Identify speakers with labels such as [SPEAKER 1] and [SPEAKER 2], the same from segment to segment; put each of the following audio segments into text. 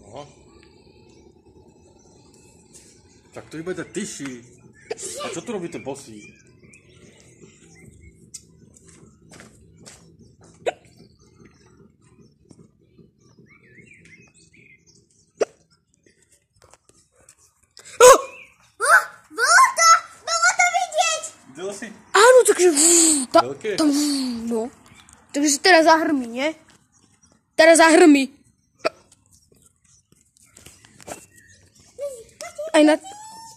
[SPEAKER 1] Aha. Tak to iba tiší. A čo tu robí ten bosí? Videl si?
[SPEAKER 2] Áno, takže...
[SPEAKER 1] Veľké?
[SPEAKER 2] No. Takže teraz zahrmí, nie? Teraz zahrmí.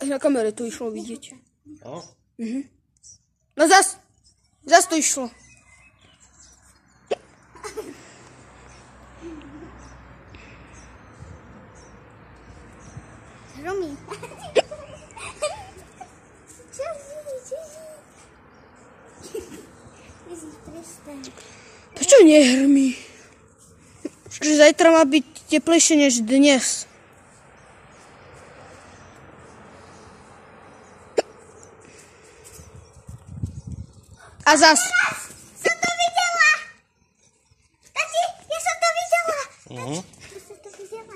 [SPEAKER 2] Aj na kamere to išlo vidieť.
[SPEAKER 1] No.
[SPEAKER 2] No zas to išlo.
[SPEAKER 3] Hromí.
[SPEAKER 2] Prečo nehrmí? Že zajtra má byť teplejšie než dnes. A zas.
[SPEAKER 3] Som to videla! Tati, ja som to videla! Ja som to videla.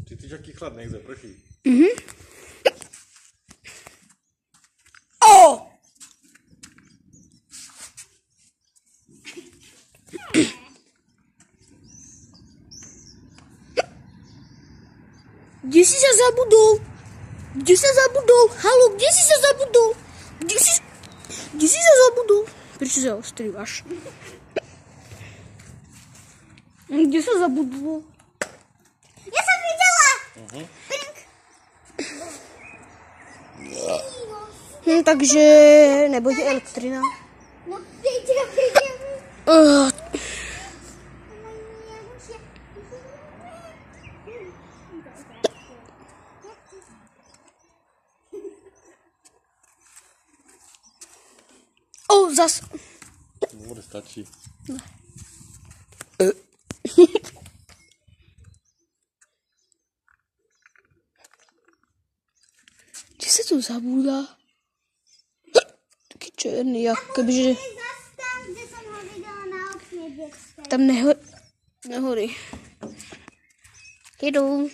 [SPEAKER 1] Cítiš, aký chlad, nech zaprší.
[SPEAKER 2] O! Kde si sa zabudol? Kde sa zabudol? Haló, kde si sa zabudol? Kde si sa zabudol? Prečo sa ostrývaš? Kde sa zabudol?
[SPEAKER 3] Ja som videla!
[SPEAKER 2] Takže nebude elektrina.
[SPEAKER 3] No, príde.
[SPEAKER 2] Zas.
[SPEAKER 1] Dobre, stačí.
[SPEAKER 2] Kde sa tu zabúda? Taký černý, ako kebyže...
[SPEAKER 3] Zas tam, kde som ho videla na okne detské.
[SPEAKER 2] Tam nehorí. Jedu.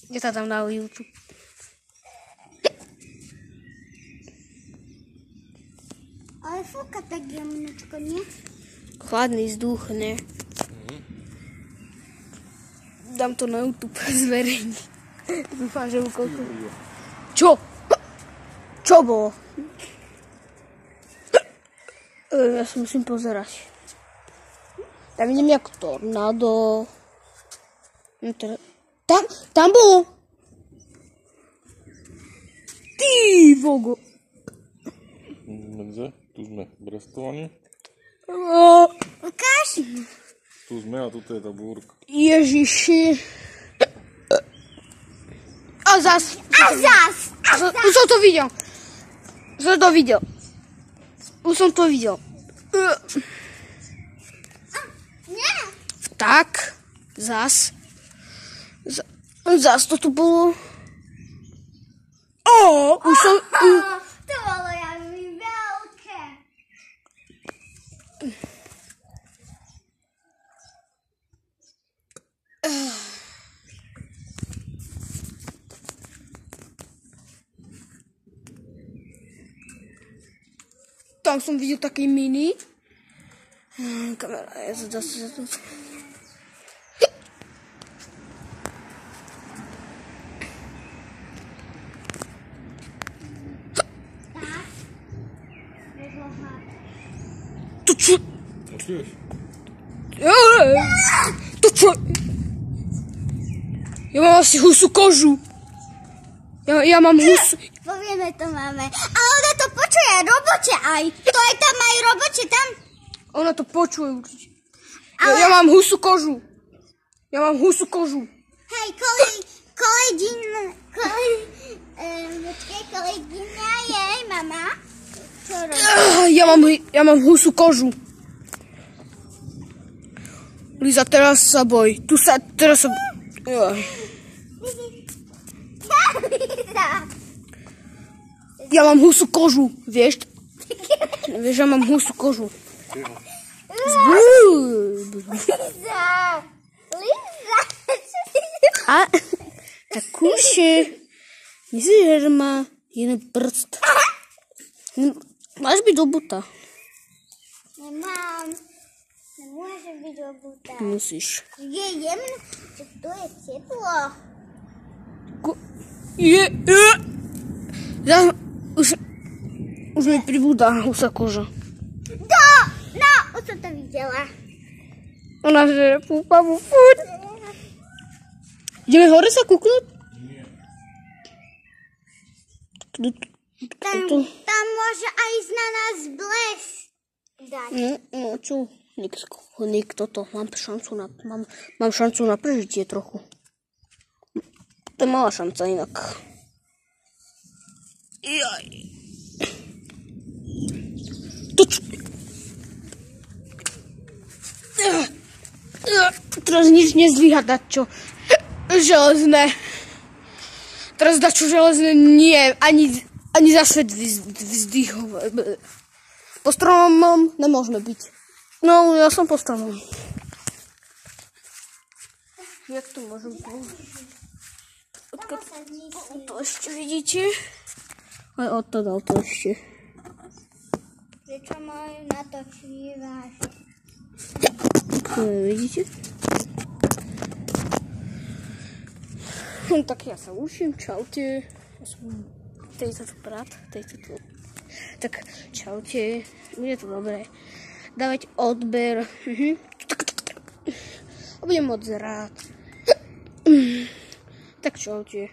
[SPEAKER 2] Kde sa tam dá YouTube?
[SPEAKER 3] Ale fúka tak jemnočko, nie?
[SPEAKER 2] Chladný vzduch, ne? Dám to na YouTube zverejniť. Dúfam, že ukoľko. Čo? Čo bolo? Ja sa musím pozerať. Tam vidím jak tornádo. Tam bolo. Ty vogo.
[SPEAKER 1] Kde? Tu sme brestovaní.
[SPEAKER 3] Ukáž?
[SPEAKER 1] Tu sme a tuto je tá búrka.
[SPEAKER 2] Ježiši. A zas. Už som to videl. Už som to videl.
[SPEAKER 3] Nie.
[SPEAKER 2] Tak. Zas to tu bolo. Už som...
[SPEAKER 3] To bolo veľmi veľké.
[SPEAKER 2] Tam som videl taký mini. Kamera je zase tu. To čo?
[SPEAKER 1] Počuješ?
[SPEAKER 2] To čo? Ja mám asi husú kožu. Ja mám husu.
[SPEAKER 3] Povieme to máme. A ona to počuje robote aj. To aj tam majú robote tam.
[SPEAKER 2] Ona to počuje určite. Ja mám husú kožu.
[SPEAKER 3] Hej, kolegyňa jej mama. Čo robí?
[SPEAKER 2] Ja mám husú kožu. Liza, teraz sa boj. Teraz sa... Ja mám husú kožu, vieš? Vieš, ja mám husú kožu.
[SPEAKER 3] Liza! Liza!
[SPEAKER 2] A tak kúše. Myslíš, že má jeden prst? Máš byť obutá.
[SPEAKER 3] Nemám. Nemôže byť obutá.
[SPEAKER 2] Musíš.
[SPEAKER 3] Je jemné, že to je teplo.
[SPEAKER 2] Už mi pribúda husá koža.
[SPEAKER 3] No, už som to videla.
[SPEAKER 2] Ona žere púpavu furt. Ideme hore sa kúknúť?
[SPEAKER 3] Tam môže aj na nás blesk dať.
[SPEAKER 2] No čo? Nikto to. Mám šancu na prežitie trochu. To je malá šanca inak. Jaj. Teraz nič nezdvíha dať čo železné. Teraz dať čo železné nie. Ani za svet vzdýchovať. Po stromom nemôžeme byť. No, ja som po stromom. Jak to môžem povedať? To ešte vidíte? Aj odtadal to ešte.
[SPEAKER 3] Prečo majú na to čívaš?
[SPEAKER 2] Vidíte? Tak ja sa učím, čaute. Ja som tejto brat, tejto tu. Tak čaute, bude to dobré. Dávať odber. A budem moc rád. Tak čaute.